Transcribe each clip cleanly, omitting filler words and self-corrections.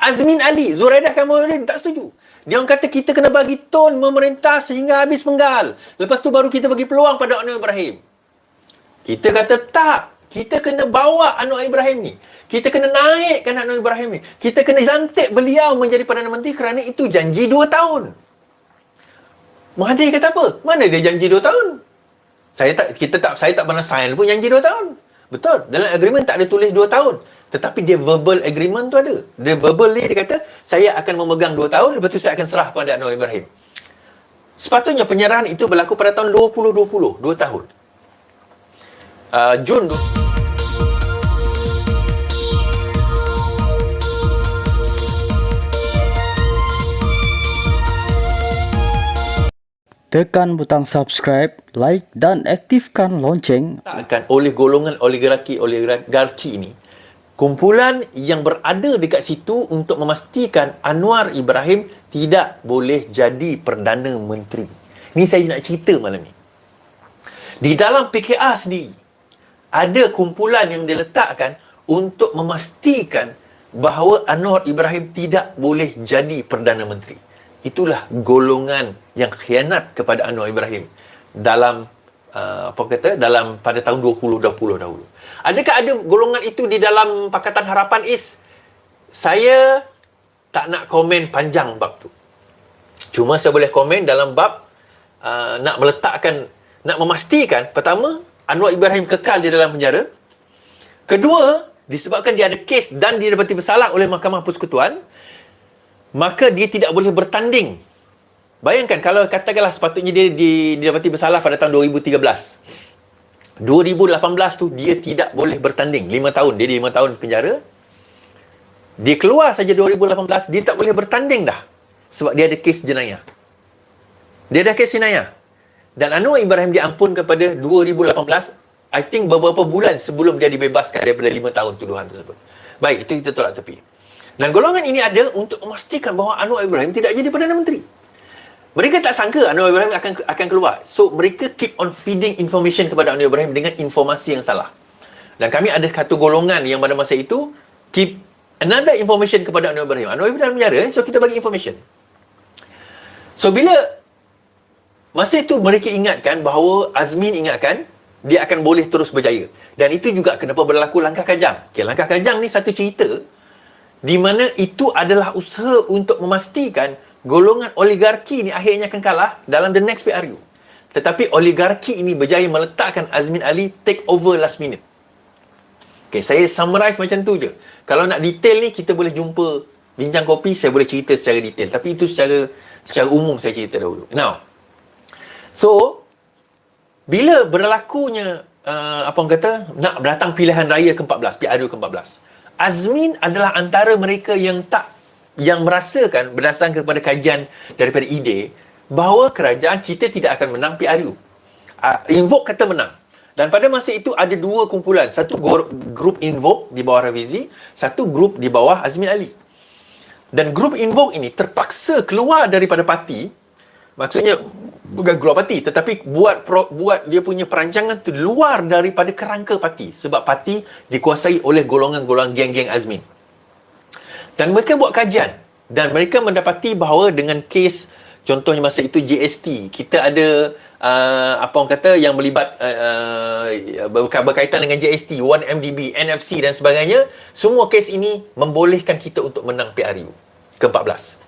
Azmin Ali, Zuraidah Kamaluddin tak setuju. Dia orang kata kita kena bagi tone memerintah sehingga habis penggal. Lepas tu baru kita bagi peluang pada Anwar Ibrahim. Kita kata tak. Kita kena bawa Anwar Ibrahim ni. Kita kena naikkan Anwar Ibrahim ni. Kita kena lantik beliau menjadi Perdana Menteri kerana itu janji 2 tahun. Mahathir kata apa? Mana dia janji 2 tahun? Saya tak pernah sign pun janji 2 tahun. Betul. Dalam agreement tak ada tulis 2 tahun. Tetapi dia verbal agreement tu ada. Dia verbal dia kata, saya akan memegang 2 tahun, lepas tu saya akan serah pada Anwar Ibrahim. Sepatutnya penyerahan itu berlaku pada tahun 2020, 2 tahun. Jun tekan butang subscribe, like dan aktifkan lonceng. akan oleh golongan oligarki ini, kumpulan yang berada dekat situ untuk memastikan Anwar Ibrahim tidak boleh jadi Perdana Menteri. Ni saya nak cerita malam ni. Di dalam PKR sendiri, ada kumpulan yang diletakkan untuk memastikan bahawa Anwar Ibrahim tidak boleh jadi Perdana Menteri. Itulah golongan yang khianat kepada Anwar Ibrahim dalam pada tahun 2020 dahulu. Adakah ada golongan itu di dalam Pakatan Harapan Is? Saya tak nak komen panjang bab tu. Cuma saya boleh komen dalam bab nak memastikan, pertama, Anwar Ibrahim kekal di dalam penjara. Kedua, disebabkan dia ada kes dan dia dapati bersalah oleh Mahkamah Persekutuan, maka dia tidak boleh bertanding. Bayangkan kalau katakanlah sepatutnya dia didapati bersalah pada tahun 2013. 2018 tu dia tidak boleh bertanding. 5 tahun. Dia 5 tahun penjara. Dia keluar saja 2018, dia tak boleh bertanding dah. Sebab dia ada kes jenayah. Dia ada kes jenayah. Dan Anwar Ibrahim diampunkan pada 2018, I think beberapa bulan sebelum dia dibebaskan daripada 5 tahun tuduhan tersebut. Baik, itu kita tolak tepi. Dan golongan ini ada untuk memastikan bahawa Anwar Ibrahim tidak jadi Perdana Menteri. Mereka tak sangka Anwar Ibrahim akan keluar. So, mereka keep on feeding information kepada Anwar Ibrahim dengan informasi yang salah. Dan kami ada satu golongan yang pada masa itu keep another information kepada Anwar Ibrahim. Anwar Ibrahim penjara, so kita bagi information. So, bila masa itu mereka ingatkan bahawa Azmin ingatkan dia akan boleh terus berjaya. Dan itu juga kenapa berlaku Langkah Kajang. Okay, Langkah Kajang ni satu cerita di mana itu adalah usaha untuk memastikan golongan oligarki ni akhirnya akan kalah dalam the next PRU. Tetapi oligarki ini berjaya meletakkan Azmin Ali take over last minute. Okay, saya summarize macam tu je. Kalau nak detail ni, kita boleh jumpa bincang kopi, saya boleh cerita secara detail. Tapi itu secara umum saya cerita dahulu. Now, so, bila berlakunya, nak datang pilihan raya ke-14, PRU ke-14, Azmin adalah antara mereka yang merasakan berdasarkan kepada kajian daripada IDE bahawa kerajaan kita tidak akan menang PRU. Invoke kata menang. Dan pada masa itu ada dua kumpulan. Satu grup Invoke di bawah Rafizi, satu grup di bawah Azmin Ali. Dan grup Invoke ini terpaksa keluar daripada parti. Maksudnya bukan keluar parti, tetapi buat dia punya perancangan tu luar daripada kerangka parti. Sebab parti dikuasai oleh golongan-golongan geng-geng Azmin. Dan mereka buat kajian dan mereka mendapati bahawa dengan kes, contohnya masa itu GST, kita ada yang melibat berkaitan dengan GST, 1MDB, NFC dan sebagainya. Semua kes ini membolehkan kita untuk menang PRU ke-14.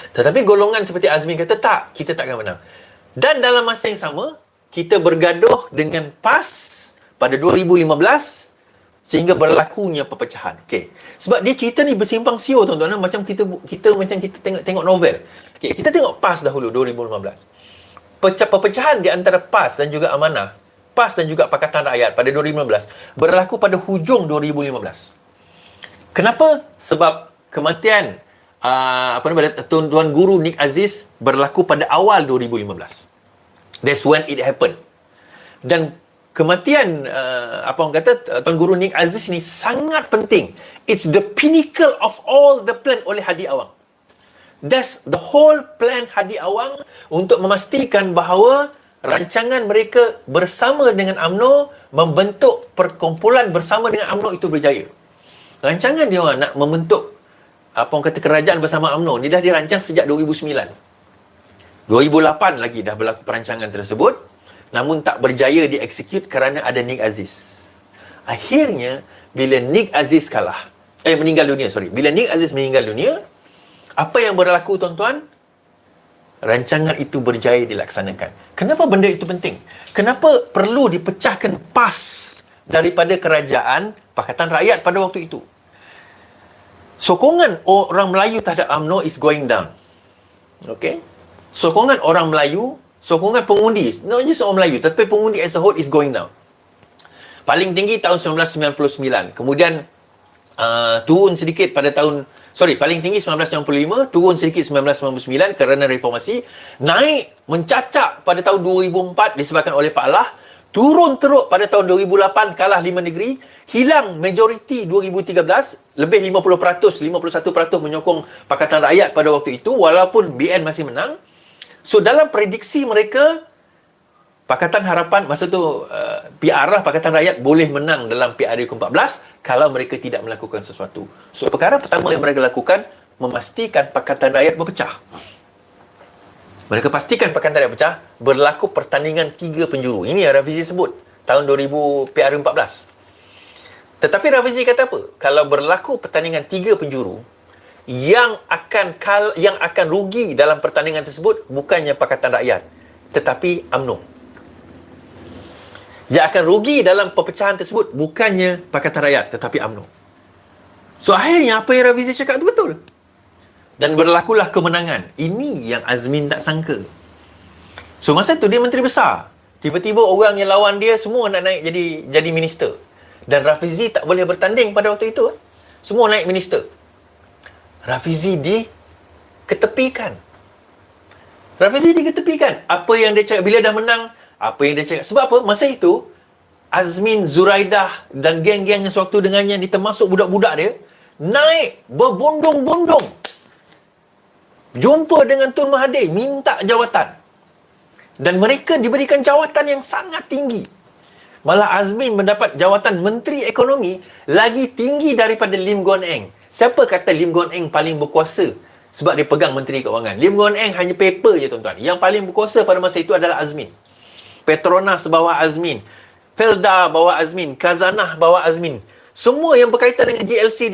Tetapi golongan seperti Azmin kata tak, kita takkan menang. Dan dalam masa yang sama, kita bergaduh dengan PAS pada 2015 sehingga berlakunya perpecahan. Okey. Sebab dia cerita ni bersimpang siur tuan-tuan, macam kita tengok novel. Okey, kita tengok PAS dahulu 2015. Perpecahan di antara PAS dan juga Amanah, PAS dan juga Pakatan Rakyat pada 2015 berlaku pada hujung 2015. Kenapa? Sebab kematian Tuan Guru Nik Aziz berlaku pada awal 2015. That's when it happened. Dan kematian Tuan Guru Nik Aziz ni sangat penting. It's the pinnacle of all the plan oleh Hadi Awang. That's the whole plan Hadi Awang untuk memastikan bahawa rancangan mereka bersama dengan UMNO membentuk perkumpulan bersama dengan UMNO itu berjaya. Rancangan dia orang nak membentuk apa orang kata, kerajaan bersama UMNO ni dah dirancang sejak 2009. 2008 lagi dah berlaku perancangan tersebut, namun tak berjaya dieksekut kerana ada Nik Aziz. Akhirnya bila Nik Aziz meninggal dunia, bila Nik Aziz meninggal dunia, apa yang berlaku tuan-tuan? Rancangan itu berjaya dilaksanakan. Kenapa benda itu penting? Kenapa perlu dipecahkan PAS daripada kerajaan Pakatan Rakyat pada waktu itu? Sokongan orang Melayu terhadap UMNO is going down. Okay? Sokongan orang Melayu, sokongan pengundi, not just orang Melayu, tetapi pengundi as a whole is going down. Paling tinggi tahun 1999. Kemudian turun sedikit pada paling tinggi 1995, turun sedikit 1999 kerana reformasi, naik mencacak pada tahun 2004 disebabkan oleh Pak Lah, turun teruk pada tahun 2008 kalah 5 negeri, hilang majoriti 2013, lebih 50%, 51% menyokong Pakatan Rakyat pada waktu itu walaupun BN masih menang. So dalam prediksi mereka, Pakatan Harapan masa tu PR lah, Pakatan Rakyat boleh menang dalam PRU ke-14 kalau mereka tidak melakukan sesuatu. So perkara pertama yang mereka lakukan, memastikan Pakatan Rakyat berpecah. Mereka pastikan Pakatan Rakyat pecah, berlaku pertandingan 3 penjuru. Ini yang Rafizi sebut tahun 2000 PRU 14. Tetapi Rafizi kata apa? Kalau berlaku pertandingan 3 penjuru, yang akan rugi dalam pertandingan tersebut bukannya Pakatan Rakyat, tetapi UMNO. Yang akan rugi dalam perpecahan tersebut bukannya Pakatan Rakyat, tetapi UMNO. So akhirnya apa yang Rafizi cakap itu betul. Dan berlakulah kemenangan. Ini yang Azmin tak sangka. So masa tu dia menteri besar. Tiba-tiba orang yang lawan dia semua nak naik jadi minister. Dan Rafizi tak boleh bertanding pada waktu itu. Semua naik minister. Rafizi diketepikan. Apa yang dia cakap bila dah menang, apa yang dia cakap. Sebab apa? Masa itu Azmin, Zuraidah dan geng-geng yang sewaktu dengannya ni, termasuk budak-budak dia, naik berbondong-bondong jumpa dengan Tun Mahathir, minta jawatan. Dan mereka diberikan jawatan yang sangat tinggi. Malah Azmin mendapat jawatan Menteri Ekonomi lagi tinggi daripada Lim Guan Eng. Siapa kata Lim Guan Eng paling berkuasa sebab dia pegang Menteri Keuangan? Lim Guan Eng hanya paper je tuan-tuan. Yang paling berkuasa pada masa itu adalah Azmin. Petronas bawah Azmin, Felda bawah Azmin, Khazanah bawah Azmin. Semua yang berkaitan dengan GLC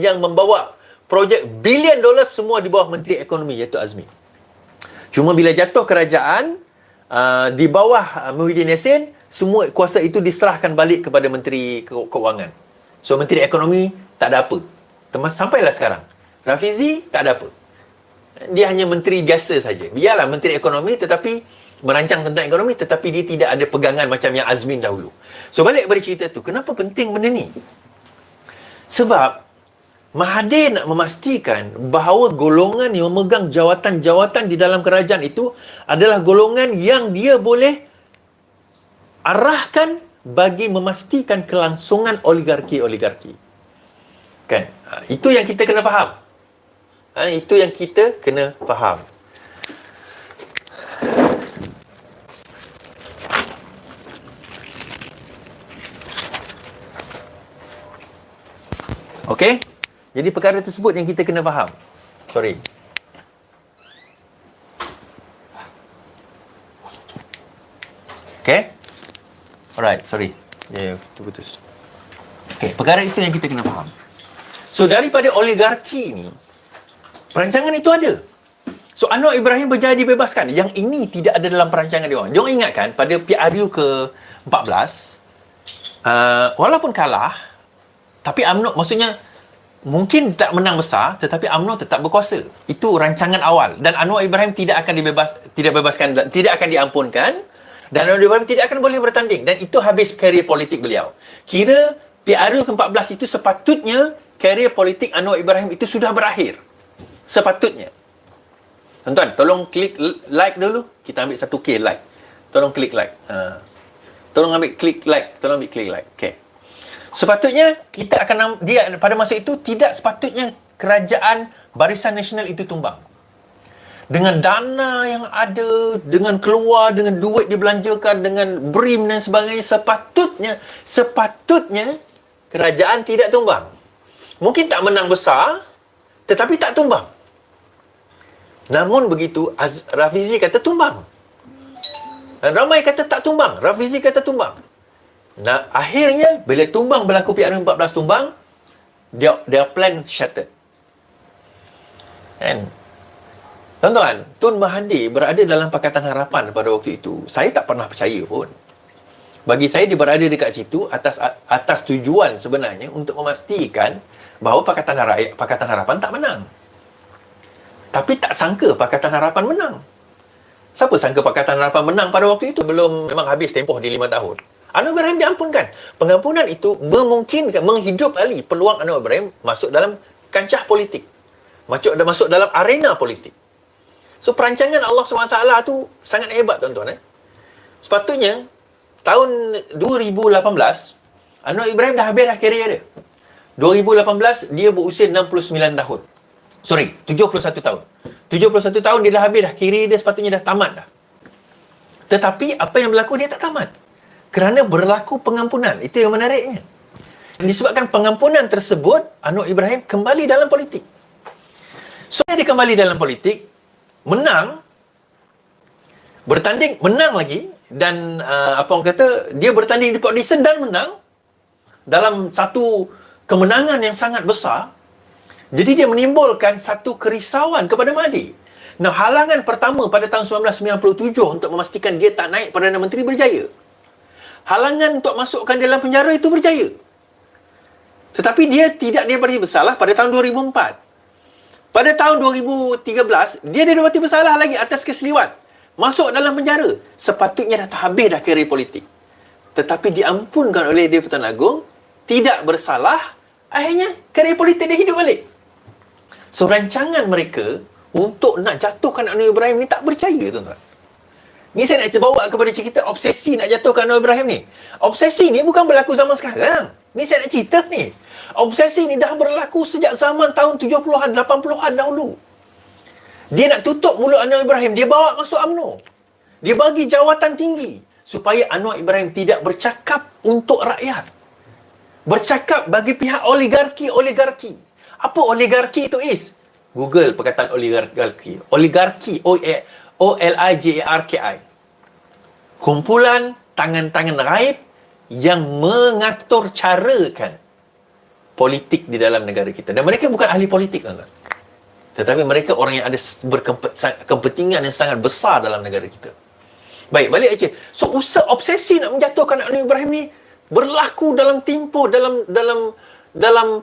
yang membawa projek $1 billion semua di bawah Menteri Ekonomi, iaitu Azmin. Cuma bila jatuh kerajaan di bawah Muhyiddin Yassin, semua kuasa itu diserahkan balik kepada Menteri Keuangan. So Menteri Ekonomi tak ada apa. Sampailah sekarang Rafizi tak ada apa. Dia hanya menteri biasa saja. Biarlah Menteri Ekonomi tetapi merancang tentang ekonomi, tetapi dia tidak ada pegangan macam yang Azmin dahulu. So balik pada cerita tu, kenapa penting benda ni? Sebab Mahathir nak memastikan bahawa golongan yang memegang jawatan-jawatan di dalam kerajaan itu adalah golongan yang dia boleh arahkan bagi memastikan kelangsungan oligarki-oligarki. Kan? Itu yang kita kena faham. Itu yang kita kena faham. Okey? Jadi perkara tersebut yang kita kena faham. Sorry. Okay? Alright, sorry. Putus. Okay, perkara itu yang kita kena faham. So, daripada oligarki ni, perancangan itu ada. So, Anwar Ibrahim berjaya dibebaskan. Yang ini tidak ada dalam perancangan dia orang. Dia orang ingatkan pada PRU ke-14, walaupun kalah, tapi UMNO, maksudnya, mungkin tak menang besar, tetapi UMNO tetap berkuasa. Itu rancangan awal. Dan Anwar Ibrahim tidak akan tidak akan diampunkan. Dan Anwar Ibrahim tidak akan boleh bertanding. Dan itu habis karier politik beliau. Kira PRU ke-14 itu sepatutnya karier politik Anwar Ibrahim itu sudah berakhir. Sepatutnya. Tuan-tuan, tolong klik like dulu. Kita ambil 1K like. Tolong klik like. Tolong ambil klik like. Okay. Sepatutnya kita akan pada masa itu tidak sepatutnya kerajaan Barisan Nasional itu tumbang. Dengan dana yang ada, dengan keluar, dengan duit dibelanjakan, dengan BRIM dan sebagainya, sepatutnya kerajaan tidak tumbang. Mungkin tak menang besar, Tetapi tak tumbang. Namun begitu, Rafizi kata tumbang. Dan ramai kata tak tumbang. Rafizi kata tumbang. Nah, akhirnya, bila tumbang berlaku PR14 tumbang, their plan shattered. Kan? Tuan-tuan, Tun Mahathir berada dalam Pakatan Harapan pada waktu itu. Saya tak pernah percaya pun. Bagi saya, dia berada dekat situ atas tujuan sebenarnya untuk memastikan bahawa Pakatan Harapan tak menang. Tapi tak sangka Pakatan Harapan menang. Siapa sangka Pakatan Harapan menang pada waktu itu? Belum, memang habis tempoh di 5 tahun. Anwar Ibrahim diampunkan. Pengampunan itu memungkinkan, menghidup kembali peluang Anwar Ibrahim masuk dalam kancah politik. Masuk dalam arena politik. So, perancangan Allah SWT tu sangat hebat, tuan-tuan. Sepatutnya, tahun 2018, Anwar Ibrahim dah habis dah kerjaya dia. 2018, dia berusia 69 tahun. Sorry, 71 tahun. 71 tahun dia dah habis dah. Kiri dia sepatutnya dah tamat dah. Tetapi, apa yang berlaku, dia tak tamat. Kerana berlaku pengampunan. Itu yang menariknya. Disebabkan pengampunan tersebut, Anwar Ibrahim kembali dalam politik. So, dia kembali dalam politik, menang, bertanding, menang lagi, dan apa orang kata, dia bertanding di Port Dickson dan menang dalam satu kemenangan yang sangat besar. Jadi dia menimbulkan satu kerisauan kepada Mahathir. Nah, halangan pertama pada tahun 1997 untuk memastikan dia tak naik Perdana Menteri berjaya. Halangan untuk masukkan dia dalam penjara itu berjaya. Tetapi dia didapati bersalah pada tahun 2004. Pada tahun 2013, dia didapati bersalah lagi atas keseliwat. Masuk dalam penjara. Sepatutnya dah tak habis dah kerjaya politik. Tetapi diampunkan oleh Dia Pertuan Agong, tidak bersalah, akhirnya kerjaya politik dia hidup balik. So, rancangan mereka untuk nak jatuhkan Anwar Ibrahim ni tak berjaya, tuan-tuan. Ni saya nak bawa kepada cerita obsesi nak jatuhkan Anwar Ibrahim ni. Obsesi ni bukan berlaku zaman sekarang. Ni saya nak cerita ni. Obsesi ni dah berlaku sejak zaman tahun 70-an, 80-an dahulu. Dia nak tutup mulut Anwar Ibrahim. Dia bawa masuk UMNO. Dia bagi jawatan tinggi supaya Anwar Ibrahim tidak bercakap untuk rakyat. Bercakap bagi pihak oligarki. Apa oligarki itu is? Google perkataan oligarki. Oligarki, O-L-I-G-A-R-K-I. Kumpulan tangan-tangan raib yang mengatur carakan politik di dalam negara kita. Dan mereka bukan ahli politik, tuan-tuan. Tetapi mereka orang yang ada berkepentingan yang sangat besar dalam negara kita. Baik, balik aja. So, obsesi nak menjatuhkan Anwar Ibrahim ni berlaku dalam tempoh, dalam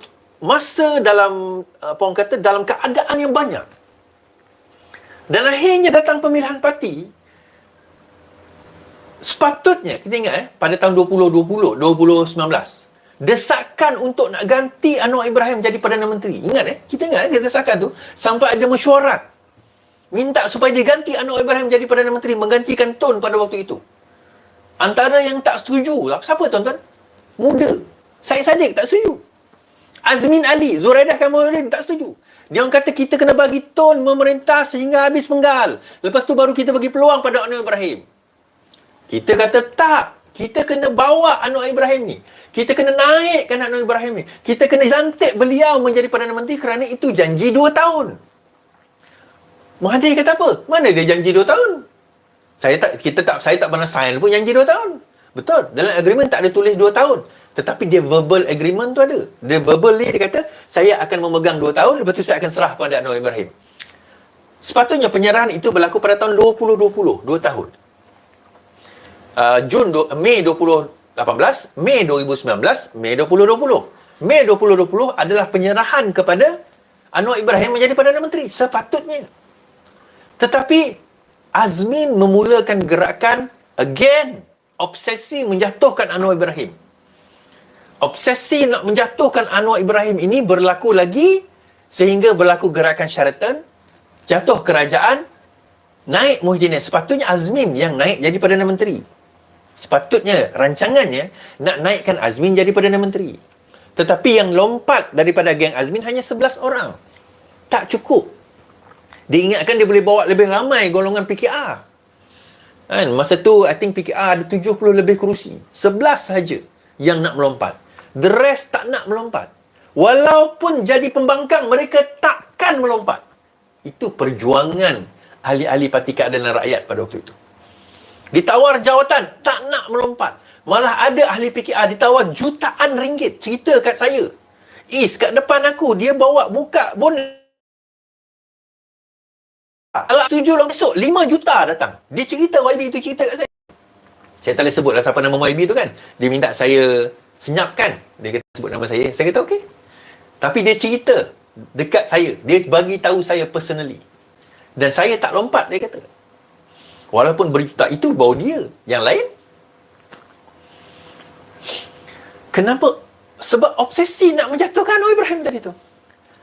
masa, dalam apa orang kata, dalam keadaan yang banyak. Dan akhirnya datang pemilihan parti. Sepatutnya, kita ingat pada tahun 2019, desakan untuk nak ganti Anwar Ibrahim jadi Perdana Menteri. Ingat kita ingat desakan tu sampai ada mesyuarat minta supaya diganti Anwar Ibrahim jadi Perdana Menteri, menggantikan Tun pada waktu itu. Antara yang tak setuju, siapa, tuan-tuan? Muda. Syed Saddiq tak setuju. Azmin Ali, Zuraidah Kamaluddin tak setuju. Dia orang kata kita kena bagi Tun memerintah sehingga habis penggal. Lepas tu baru kita bagi peluang pada Anwar Ibrahim. Kita kata tak. Kita kena bawa Anwar Ibrahim ni. Kita kena naikkan Anwar Ibrahim ni. Kita kena lantik beliau menjadi Perdana Menteri kerana itu janji 2 tahun. Mahathir kata apa? Mana dia janji 2 tahun? Saya tak pernah sign pun janji 2 tahun. Betul. Dalam agreement tak ada tulis 2 tahun. Tetapi dia verbal agreement tu ada. Dia verbal ni dia kata, saya akan memegang 2 tahun, lepas tu saya akan serah pada Anwar Ibrahim. Sepatutnya penyerahan itu berlaku pada tahun 2020, 2 tahun. Mei 2018, Mei 2019, Mei 2020. Mei 2020 adalah penyerahan kepada Anwar Ibrahim menjadi Perdana Menteri. Sepatutnya. Tetapi Azmin memulakan gerakan again. Obsesi menjatuhkan Anwar Ibrahim. Obsesi nak menjatuhkan Anwar Ibrahim ini berlaku lagi sehingga berlaku gerakan Sheraton, jatuh kerajaan, naik Muhyiddin. Sepatutnya Azmin yang naik jadi Perdana Menteri. Sepatutnya rancangannya nak naikkan Azmin jadi Perdana Menteri. Tetapi yang lompat daripada geng Azmin hanya 11 orang. Tak cukup. Diingatkan dia boleh bawa lebih ramai golongan PKR. Kan? Masa tu, I think PKR ada 70 lebih kerusi. 11 saja yang nak melompat. The rest tak nak melompat. Walaupun jadi pembangkang, mereka takkan melompat. Itu perjuangan ahli-ahli parti keadilan rakyat pada waktu itu. Ditawar jawatan, tak nak melompat. Malah ada ahli PKR ditawar jutaan ringgit. Cerita kat saya. Kat depan aku, dia bawa buka bonus. Kalau 7 orang besok, 5 juta datang. Dia cerita, YB itu cerita kat saya. Saya tak boleh sebut lah siapa nama YB tu kan. Dia minta saya senyapkan. Dia kata sebut nama saya. Saya kata okey. Tapi dia cerita dekat saya. Dia bagi tahu saya personally. Dan saya tak lompat, dia kata. Walaupun berjuta itu baru dia. Yang lain. Kenapa? Sebab obsesi nak menjatuhkan Anwar Ibrahim tadi tu.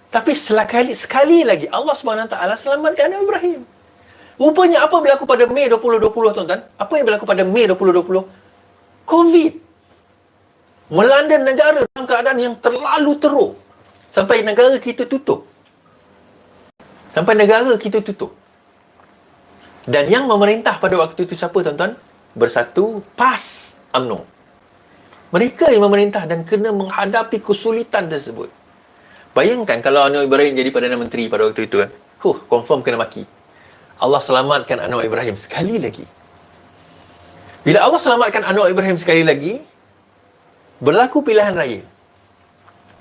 Tapi sekali lagi Allah SWT selamatkan Anwar Ibrahim. Rupanya apa berlaku pada Mei 2020, tuan-tuan? Apa yang berlaku pada Mei 2020? COVID. Melanda negara dalam keadaan yang terlalu teruk. Sampai negara kita tutup. Dan yang memerintah pada waktu itu siapa, tuan-tuan? Bersatu PAS UMNO. Mereka yang memerintah dan kena menghadapi kesulitan tersebut. Bayangkan kalau Anwar Ibrahim jadi Perdana Menteri pada waktu itu kan. Confirm kena maki. Allah selamatkan Anwar Ibrahim sekali lagi. Bila Allah selamatkan Anwar Ibrahim sekali lagi, berlaku pilihan raya.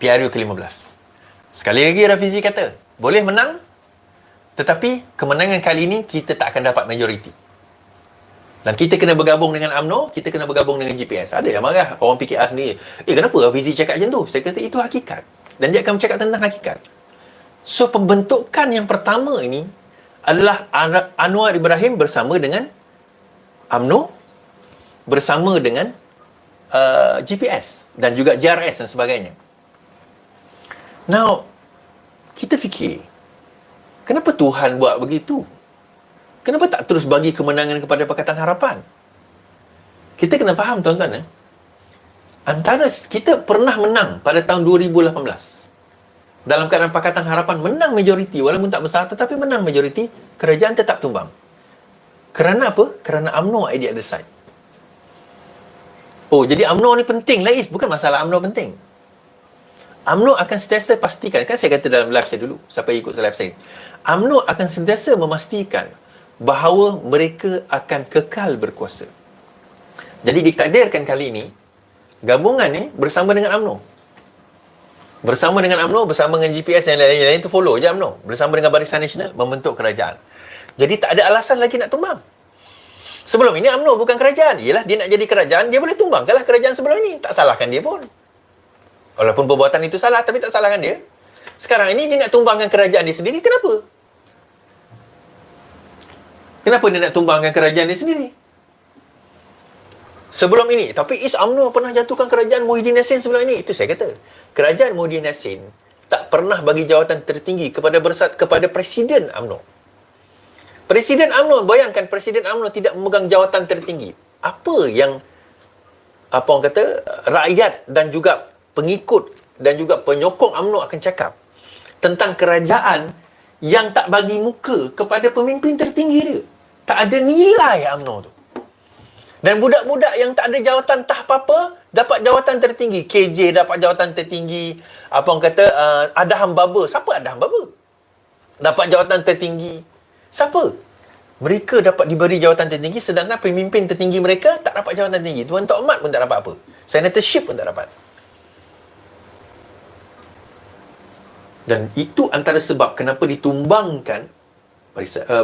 PRU ke-15. Sekali lagi Rafizi kata, boleh menang, tetapi kemenangan kali ini kita tak akan dapat majoriti. Dan kita kena bergabung dengan UMNO, kita kena bergabung dengan GPS. Ada yang marah, orang PKR sendiri. Kenapa Rafizi cakap macam tu? Saya kata itu hakikat. Dan dia akan bercakap tentang hakikat. So, pembentukan yang pertama ini adalah Anwar Ibrahim bersama dengan UMNO, bersama dengan GPS dan juga JRS dan sebagainya. Now, kita fikir, kenapa Tuhan buat begitu? Kenapa tak terus bagi kemenangan kepada Pakatan Harapan? Kita kena faham, tuan-tuan. Antara kita pernah menang pada tahun 2018. Dalam keadaan Pakatan Harapan menang majoriti, walaupun tak besar, tetapi menang majoriti, kerajaan tetap tumbang. Kerana apa? Kerana UMNO ada di other side. Jadi UMNO ni penting lah, bukan masalah UMNO penting. UMNO akan sentiasa pastikan, kan saya kata dalam live saya dulu, siapa ikut live saya, UMNO akan sentiasa memastikan bahawa mereka akan kekal berkuasa. Jadi ditakdirkan kali ini, gabungan ni bersama dengan UMNO. Bersama dengan UMNO, bersama dengan GPS dan lain-lain tu follow je UMNO. Bersama dengan Barisan Nasional membentuk kerajaan. Jadi tak ada alasan lagi nak tumbang. Sebelum ini UMNO bukan kerajaan. Yelah, dia nak jadi kerajaan, dia boleh tumbang. Kalau kerajaan sebelum ini, tak salahkan dia pun. Walaupun perbuatan itu salah, tapi tak salahkan dia. Sekarang ini dia nak tumbangkan kerajaan dia sendiri. Kenapa? Kenapa dia nak tumbangkan kerajaan dia sendiri? Sebelum ini, tapi UMNO pernah jatuhkan kerajaan Muhyiddin Yassin sebelum ini. Itu saya kata. Kerajaan Muhyiddin Yassin tak pernah bagi jawatan tertinggi kepada Presiden UMNO. Presiden UMNO, bayangkan Presiden UMNO tidak memegang jawatan tertinggi. Apa yang orang kata rakyat dan juga pengikut dan juga penyokong UMNO akan cakap tentang kerajaan yang tak bagi muka kepada pemimpin tertinggi dia? Tak ada nilai UMNO tu. Dan budak-budak yang tak ada jawatan tak apa-apa dapat jawatan tertinggi. KJ dapat jawatan tertinggi. Orang kata Adham Baba. Siapa Adham Baba? Dapat jawatan tertinggi. Siapa? Mereka dapat diberi jawatan tertinggi, sedangkan pemimpin tertinggi mereka tak dapat jawatan tertinggi. Tuan Tok Mat pun tak dapat apa. Senatorship pun tak dapat. Dan itu antara sebab kenapa ditumbangkan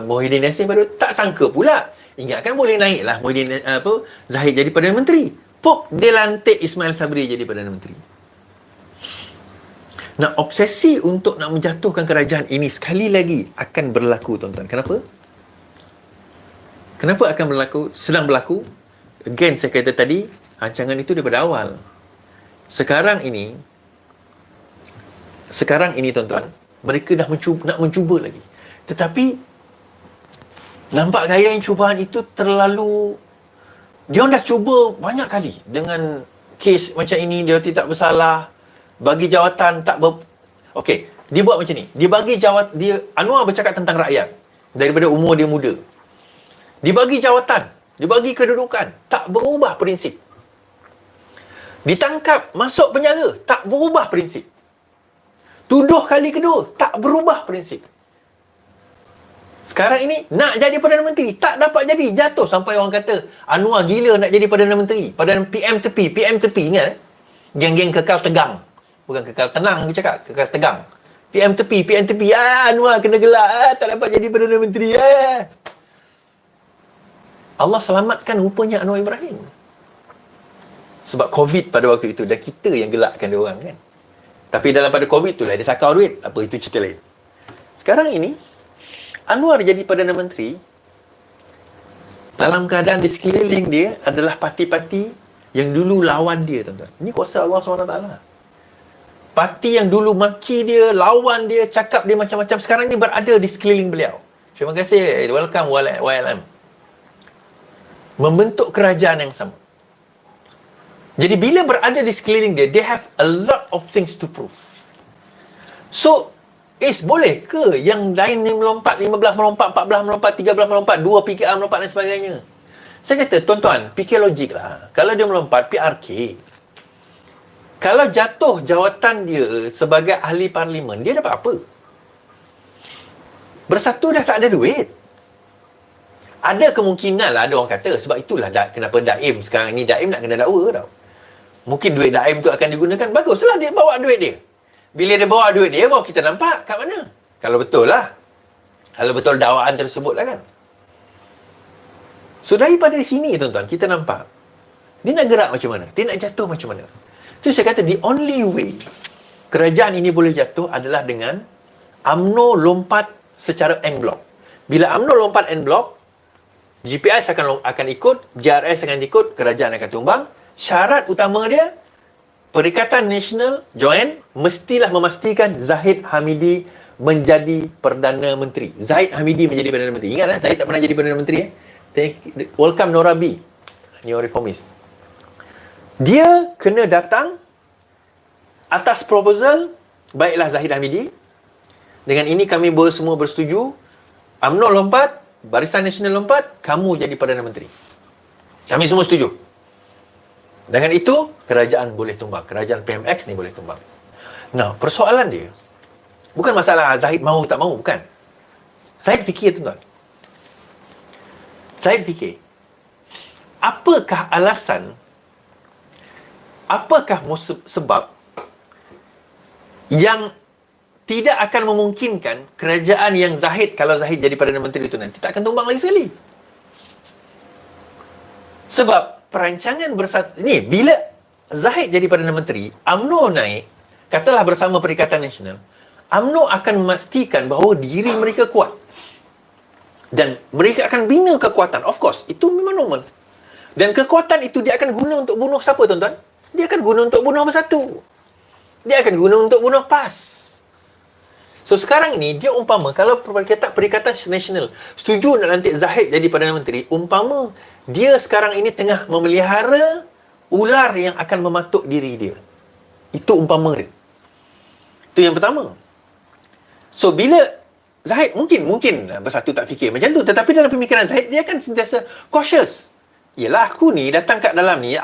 Muhyiddin Yassin baru tak sangka pula. Ingatkan boleh naik lah Muhyiddin Zahid jadi Perdana Menteri. Dia lantik Ismail Sabri jadi Perdana Menteri. Nah, obsesi untuk nak menjatuhkan kerajaan ini sekali lagi akan berlaku, tuan-tuan. Kenapa? Kenapa akan berlaku? Sedang berlaku. Again, saya kata tadi, rancangan itu daripada awal. Sekarang ini, tuan-tuan, mereka dah nak mencuba lagi. Tetapi nampak gaya yang cubaan itu terlalu, dia dah cuba banyak kali dengan kes macam ini. Dia tidak bersalah, bagi jawatan tak okey, dia buat macam ni, dia bagi jawatan, Anwar bercakap tentang rakyat daripada umur dia muda, dia bagi jawatan, dia bagi kedudukan, tak berubah prinsip. Ditangkap, masuk penjara, tak berubah prinsip. Tuduh kali kedua, tak berubah prinsip. Sekarang ini nak jadi Perdana Menteri, tak dapat jadi, jatuh sampai orang kata Anwar gila nak jadi Perdana Menteri. Perdana PM tepi, ingat geng-geng kekal tegang. Bukan kekal tenang aku cakap, kekal tegang. PM tepi, Anwar kena gelak, tak dapat jadi Perdana Menteri. Allah selamatkan rupanya Anwar Ibrahim. Sebab COVID pada waktu itu, dan kita yang gelakkan dia orang kan. Tapi dalam pada COVID tu lah dia sakau duit. Apa, itu cerita lain. Sekarang ini Anwar jadi Perdana Menteri dalam keadaan di sekeliling dia adalah parti-parti yang dulu lawan dia, tuan-tuan. Ini kuasa Allah SWT. Parti yang dulu maki dia, lawan dia, cakap dia macam-macam, sekarang ni berada di sekeliling beliau. Terima kasih. Welcome YLM. Membentuk kerajaan yang sama. Jadi bila berada di sekeliling dia, they have a lot of things to prove. So, boleh ke yang lain ni melompat, 15 melompat, 14 melompat, 13 melompat, 2 PKR melompat dan sebagainya? Saya kata, tuan-tuan, fikir logik lah. Kalau dia melompat, PRK. Kalau jatuh jawatan dia sebagai ahli parlimen, dia dapat apa? Bersatu dah tak ada duit. Ada kemungkinan lah, ada orang kata, sebab itulah kenapa Daim sekarang ni, Daim nak kena dakwa tau. Mungkin duit Daim tu akan digunakan, baguslah dia bawa duit dia. Bila dia bawa duit dia, baru kita nampak kat mana. Kalau betul lah. Kalau betul dakwaan tersebut lah kan. So daripada sini tuan-tuan, kita nampak dia nak gerak macam mana, dia nak jatuh macam mana. So saya kata the only way kerajaan ini boleh jatuh adalah dengan UMNO lompat secara en blok. Bila UMNO lompat en blok, GPS akan ikut, JRS akan ikut, kerajaan akan tumbang. Syarat utama dia, Perikatan Nasional join, mestilah memastikan Zahid Hamidi menjadi Perdana Menteri. Zahid Hamidi menjadi Perdana Menteri. Ingat Zahid tak pernah jadi Perdana Menteri. Welcome Norabi, Neo Reformist. Dia kena datang atas proposal, baiklah Zahid Hamidi, dengan ini kami semua bersetuju, UMNO lompat, Barisan Nasional lompat, kamu jadi Perdana Menteri. Kami semua setuju. Dengan itu, kerajaan boleh tumbang. Kerajaan PMX ni boleh tumbang. Nah, persoalan dia, bukan masalah Zahid mahu tak mahu, bukan. Zahid fikir, tuan-tuan. Zahid fikir, apakah alasan, apakah sebab yang tidak akan memungkinkan kerajaan yang Zahid, kalau Zahid jadi Perdana Menteri itu nanti, tak akan tumbang lagi sekali. Sebab perancangan bersatu ni, bila Zahid jadi Perdana Menteri, UMNO naik, katalah bersama Perikatan Nasional, UMNO akan memastikan bahawa diri mereka kuat. Dan mereka akan bina kekuatan. Of course, itu memang normal. Dan kekuatan itu dia akan guna untuk bunuh siapa, tuan-tuan? Dia akan guna untuk bunuh Bersatu. Dia akan guna untuk bunuh PAS. So sekarang ini, dia umpama, kalau Perikatan Nasional setuju nak lantik Zahid jadi Perdana Menteri, umpama dia sekarang ini tengah memelihara ular yang akan mematuk diri dia. Itu umpama dia. Itu yang pertama. So bila Zahid, mungkin Bersatu tak fikir macam tu, tetapi dalam pemikiran Zahid, dia akan sentiasa cautious. Yelah, aku ni datang kat dalam ni,